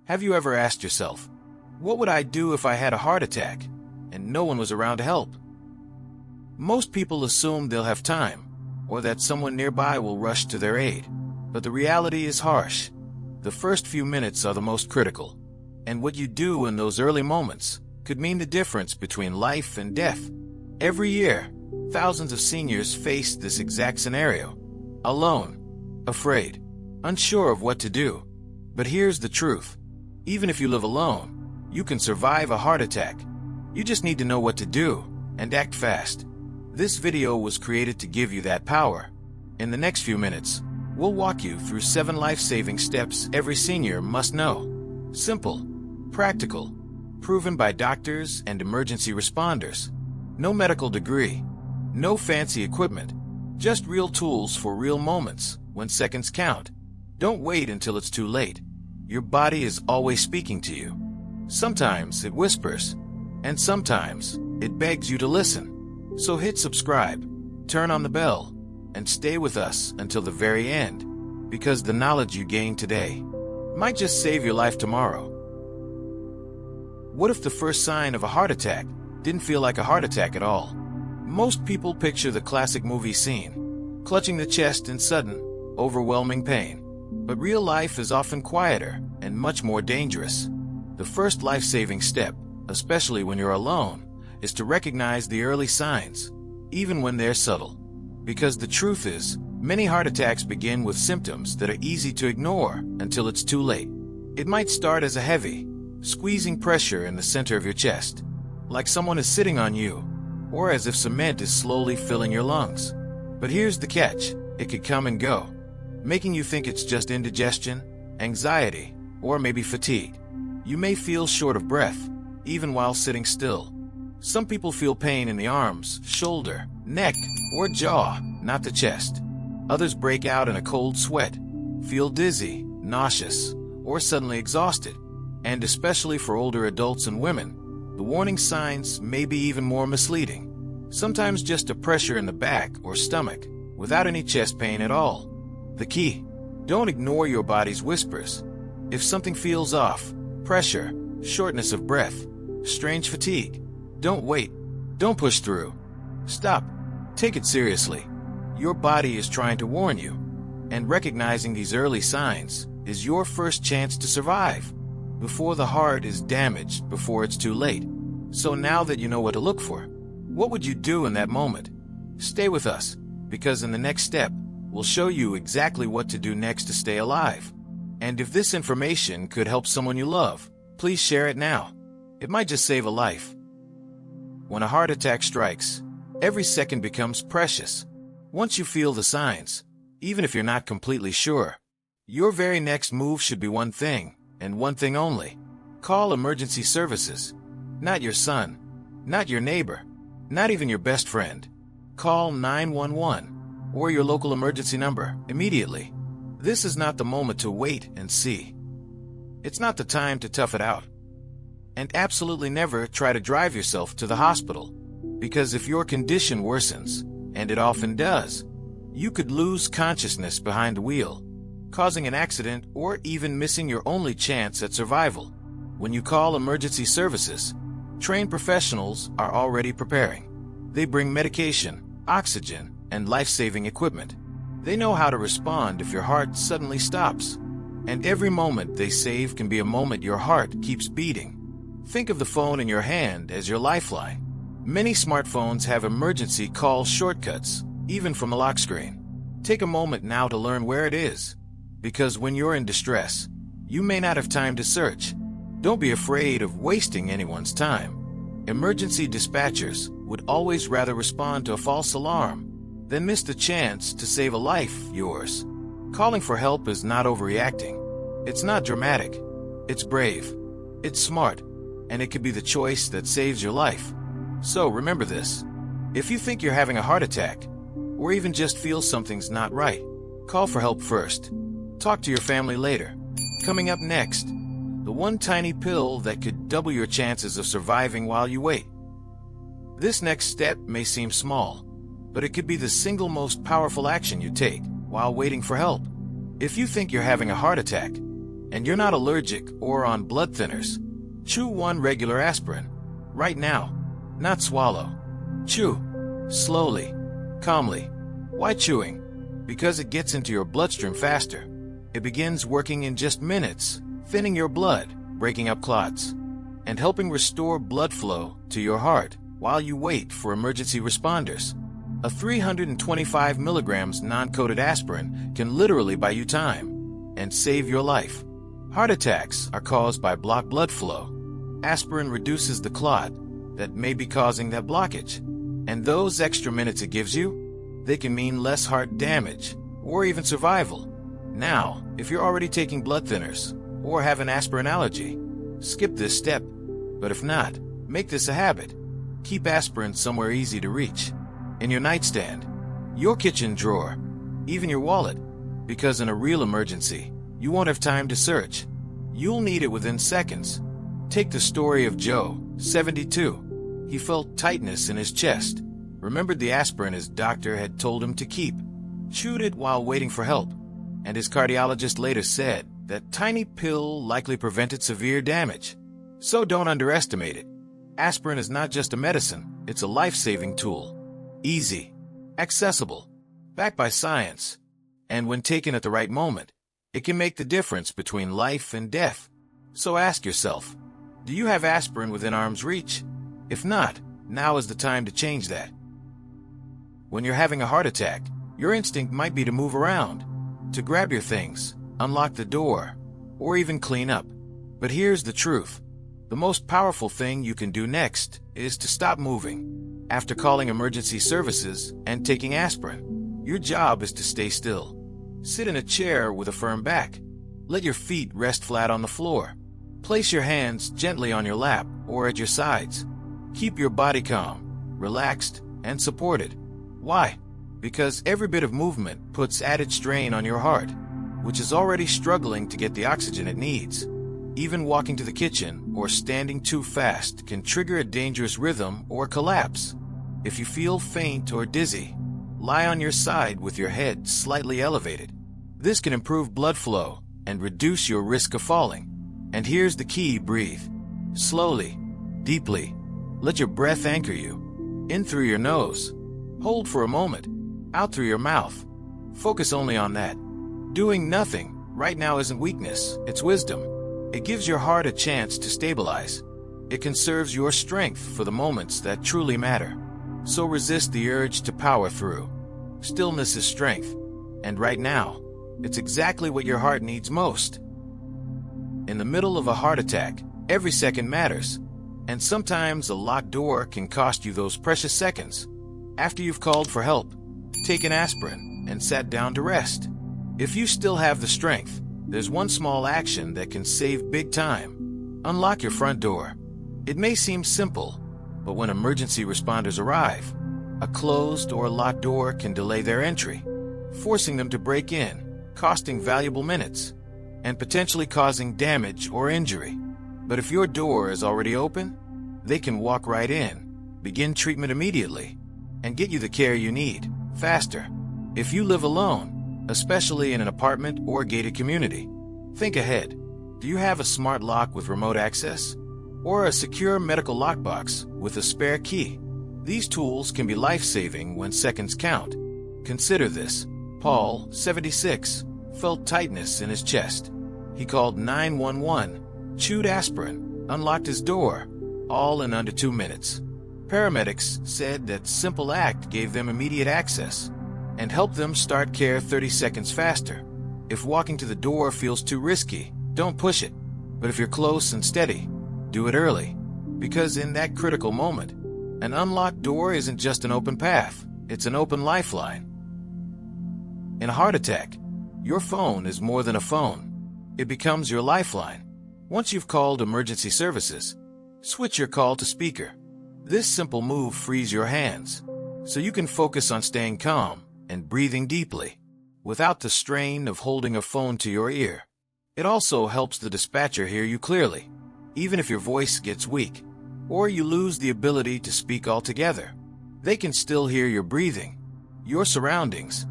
Have you ever asked yourself, what would I do if I had a heart attack and no one was around to help? Most people assume they'll have time, or that someone nearby will rush to their aid. But the reality is harsh. The first few minutes are the most critical, and what you do in those early moments could mean the difference between life and death. Every year, thousands of seniors face this exact scenario. Alone, afraid, unsure of what to do. But here's the truth. Even if you live alone, you can survive a heart attack. You just need to know what to do and act fast. This video was created to give you that power. In the next few minutes, we'll walk you through 7 life-saving steps every senior must know. Simple, practical, proven by doctors and emergency responders. No medical degree, no fancy equipment, just real tools for real moments when seconds count. Don't wait until it's too late. Your body is always speaking to you. Sometimes it whispers, and sometimes it begs you to listen. So hit subscribe, turn on the bell, and stay with us until the very end, because the knowledge you gain today might just save your life tomorrow. What if the first sign of a heart attack didn't feel like a heart attack at all? Most people picture the classic movie scene, clutching the chest in sudden, overwhelming pain. But real life is often quieter and much more dangerous. The first life-saving step, especially when you're alone, is to recognize the early signs, even when they're subtle. Because the truth is, many heart attacks begin with symptoms that are easy to ignore until it's too late. It might start as a heavy, squeezing pressure in the center of your chest, like someone is sitting on you, or as if cement is slowly filling your lungs. But here's the catch: it could come and go, making you think it's just indigestion, anxiety, or maybe fatigue. You may feel short of breath, even while sitting still. Some people feel pain in the arms, shoulder, neck, or jaw, not the chest. Others break out in a cold sweat, feel dizzy, nauseous, or suddenly exhausted. And especially for older adults and women, the warning signs may be even more misleading. Sometimes just a pressure in the back or stomach, without any chest pain at all. The key: don't ignore your body's whispers. If something feels off, pressure, shortness of breath, strange fatigue, don't wait. Don't push through. Stop. Take it seriously. Your body is trying to warn you, and recognizing these early signs is your first chance to survive, before the heart is damaged before it's too late. So now that you know what to look for, what would you do in that moment? Stay with us, because in the next step, we'll show you exactly what to do next to stay alive. And if this information could help someone you love, please share it now. It might just save a life. When a heart attack strikes, every second becomes precious. Once you feel the signs, even if you're not completely sure, your very next move should be one thing, and one thing only. Call emergency services. Not your son, not your neighbor, not even your best friend. Call 911. or your local emergency number immediately. This is not the moment to wait and see. It's not the time to tough it out. And absolutely never try to drive yourself to the hospital, because if your condition worsens, and it often does, you could lose consciousness behind the wheel, causing an accident or even missing your only chance at survival. When you call emergency services, trained professionals are already preparing. They bring medication, oxygen, and life-saving equipment. They know how to respond if your heart suddenly stops. And every moment they save can be a moment your heart keeps beating. Think of the phone in your hand as your lifeline. Many smartphones have emergency call shortcuts, even from a lock screen. Take a moment now to learn where it is, because when you're in distress, you may not have time to search. Don't be afraid of wasting anyone's time. Emergency dispatchers would always rather respond to a false alarm than miss the chance to save a life yours. Calling for help is not overreacting. It's not dramatic. It's brave. It's smart. And it could be the choice that saves your life. So remember this. If you think you're having a heart attack, or even just feel something's not right, call for help first. Talk to your family later. Coming up next, the one tiny pill that could double your chances of surviving while you wait. This next step may seem small, but it could be the single most powerful action you take while waiting for help. If you think you're having a heart attack, and you're not allergic or on blood thinners, chew one regular aspirin. Right now. Not swallow. Chew. Slowly. Calmly. Why chewing? Because it gets into your bloodstream faster. It begins working in just minutes, thinning your blood, breaking up clots, and helping restore blood flow to your heart while you wait for emergency responders. A 325 milligrams non-coated aspirin can literally buy you time and save your life. Heart attacks are caused by blocked blood flow. Aspirin reduces the clot that may be causing that blockage. And those extra minutes it gives you, they can mean less heart damage or even survival. Now, if you're already taking blood thinners or have an aspirin allergy, skip this step. But if not, make this a habit. Keep aspirin somewhere easy to reach. In your nightstand, your kitchen drawer, even your wallet. Because in a real emergency, you won't have time to search. You'll need it within seconds. Take the story of Joe, 72. He felt tightness in his chest, remembered the aspirin his doctor had told him to keep, chewed it while waiting for help, and his cardiologist later said that tiny pill likely prevented severe damage. So don't underestimate it. Aspirin is not just a medicine, it's a life-saving tool. Easy, accessible, backed by science, and when taken at the right moment, it can make the difference between life and death. So ask yourself, do you have aspirin within arm's reach? If not, now is the time to change that. When you're having a heart attack, your instinct might be to move around, to grab your things, unlock the door, or even clean up. But here's the truth. The most powerful thing you can do next is to stop moving. After calling emergency services and taking aspirin, your job is to stay still. Sit in a chair with a firm back. Let your feet rest flat on the floor. Place your hands gently on your lap or at your sides. Keep your body calm, relaxed, and supported. Why? Because every bit of movement puts added strain on your heart, which is already struggling to get the oxygen it needs. Even walking to the kitchen or standing too fast can trigger a dangerous rhythm or collapse. If you feel faint or dizzy, lie on your side with your head slightly elevated. This can improve blood flow and reduce your risk of falling. And here's the key: breathe. Slowly, deeply. Let your breath anchor you. In through your nose. Hold for a moment. Out through your mouth. Focus only on that. Doing nothing right now isn't weakness, it's wisdom. It gives your heart a chance to stabilize. It conserves your strength for the moments that truly matter. So resist the urge to power through. Stillness is strength. And right now, it's exactly what your heart needs most. In the middle of a heart attack, every second matters. And sometimes a locked door can cost you those precious seconds. After you've called for help, taken aspirin, and sat down to rest. If you still have the strength, there's one small action that can save big time. Unlock your front door. It may seem simple, but when emergency responders arrive, a closed or locked door can delay their entry, forcing them to break in, costing valuable minutes, and potentially causing damage or injury. But if your door is already open, they can walk right in, begin treatment immediately, and get you the care you need, faster. If you live alone, especially in an apartment or gated community, think ahead. Do you have a smart lock with remote access? Or a secure medical lockbox with a spare key? These tools can be life-saving when seconds count. Consider this. Paul, 76, felt tightness in his chest. He called 911, chewed aspirin, unlocked his door, all in under 2 minutes. Paramedics said that simple act gave them immediate access and helped them start care 30 seconds faster. If walking to the door feels too risky, don't push it. But if you're close and steady, do it early. Because in that critical moment, an unlocked door isn't just an open path, it's an open lifeline. In a heart attack, your phone is more than a phone. It becomes your lifeline. Once you've called emergency services, switch your call to speaker. This simple move frees your hands, so you can focus on staying calm and breathing deeply, without the strain of holding a phone to your ear. It also helps the dispatcher hear you clearly, even if your voice gets weak, or you lose the ability to speak altogether. They can still hear your breathing, your surroundings,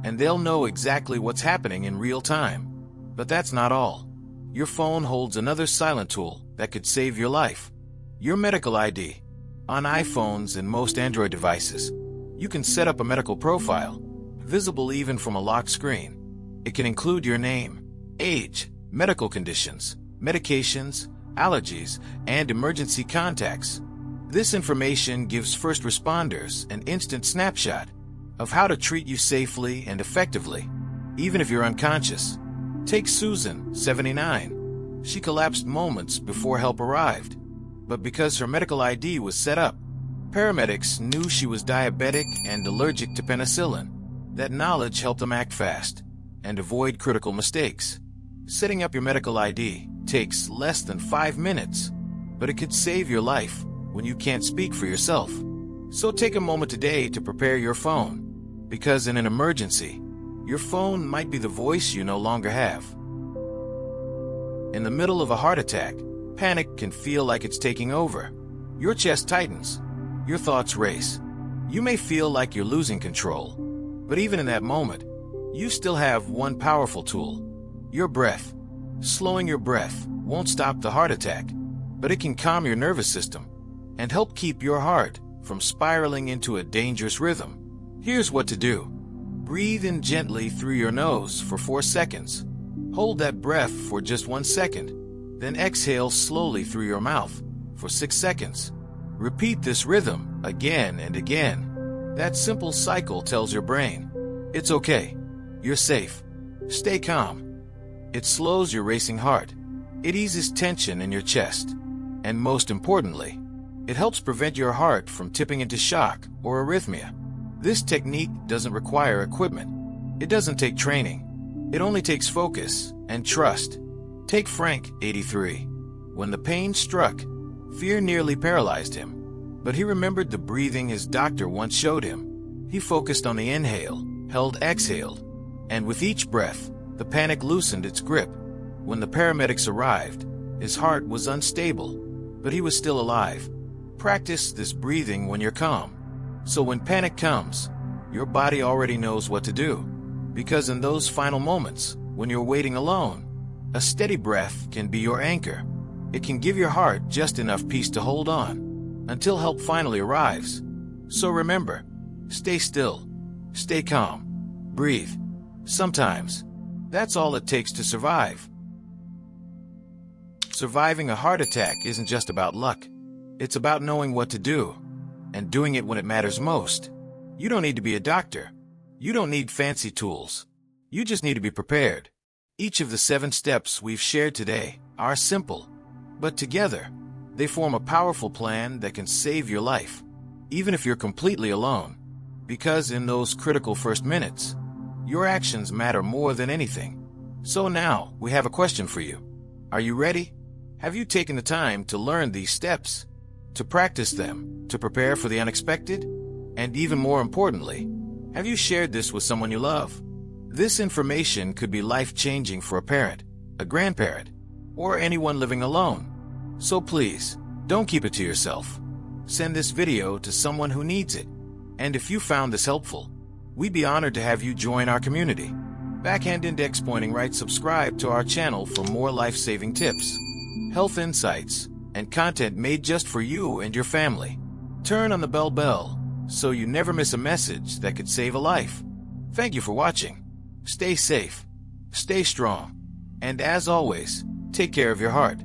and they'll know exactly what's happening in real time. But that's not all. your phone holds another silent tool that could save your life. Your medical ID. On iPhones and most Android devices, you can set up a medical profile, visible even from a locked screen. It can include your name, age, medical conditions, medications, allergies, and emergency contacts. This information gives first responders an instant snapshot of how to treat you safely and effectively, even if you're unconscious. Take Susan, 79. She collapsed moments before help arrived, but because her medical ID was set up, paramedics knew she was diabetic and allergic to penicillin. That knowledge helped them act fast and avoid critical mistakes. Setting up your medical ID takes less than 5 minutes, but it could save your life when you can't speak for yourself. So take a moment today to prepare your phone, because in an emergency, your phone might be the voice you no longer have. In the middle of a heart attack, panic can feel like it's taking over. Your chest tightens, your thoughts race. You may feel like you're losing control, but even in that moment, you still have one powerful tool: your breath. Slowing your breath won't stop the heart attack, but it can calm your nervous system and help keep your heart from spiraling into a dangerous rhythm. Here's what to do. Breathe in gently through your nose for 4 seconds. Hold that breath for just 1 second. Then exhale slowly through your mouth for 6 seconds. Repeat this rhythm again and again. That simple cycle tells your brain, it's okay, you're safe, stay calm. It slows your racing heart. It eases tension in your chest. And most importantly, it helps prevent your heart from tipping into shock or arrhythmia. This technique doesn't require equipment. It doesn't take training. It only takes focus and trust. Take Frank, 83. When the pain struck, fear nearly paralyzed him. But he remembered the breathing his doctor once showed him. He focused on the inhale, held exhaled, and with each breath, the panic loosened its grip. When the paramedics arrived, his heart was unstable, but he was still alive. Practice this breathing when you're calm. So when panic comes, your body already knows what to do. Because in those final moments, when you're waiting alone, a steady breath can be your anchor. It can give your heart just enough peace to hold on until help finally arrives. So remember, stay still, stay calm, breathe. Sometimes, that's all it takes to survive. Surviving a heart attack isn't just about luck. It's about knowing what to do and doing it when it matters most. You don't need to be a doctor. You don't need fancy tools. You just need to be prepared. Each of the 7 steps we've shared today are simple, but together, they form a powerful plan that can save your life, even if you're completely alone. Because in those critical first minutes, your actions matter more than anything. So now, we have a question for you. Are you ready? Have you taken the time to learn these steps, to practice them, to prepare for the unexpected? And even more importantly, have you shared this with someone you love? This information could be life-changing for a parent, a grandparent, or anyone living alone. So please, don't keep it to yourself. Send this video to someone who needs it. And if you found this helpful, we'd be honored to have you join our community. Backhand Index Pointing Right, subscribe to our channel for more life-saving tips, health insights, and content made just for you and your family. Turn on the bell so you never miss a message that could save a life. Thank you for watching. Stay safe, stay strong, and as always, take care of your heart.